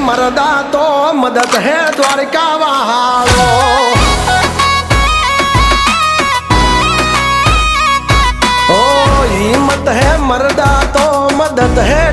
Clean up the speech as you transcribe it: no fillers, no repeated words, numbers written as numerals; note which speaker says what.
Speaker 1: मरदा तो मदद है द्वारका वालो। ओ हिम्मत है मरदा तो मदद है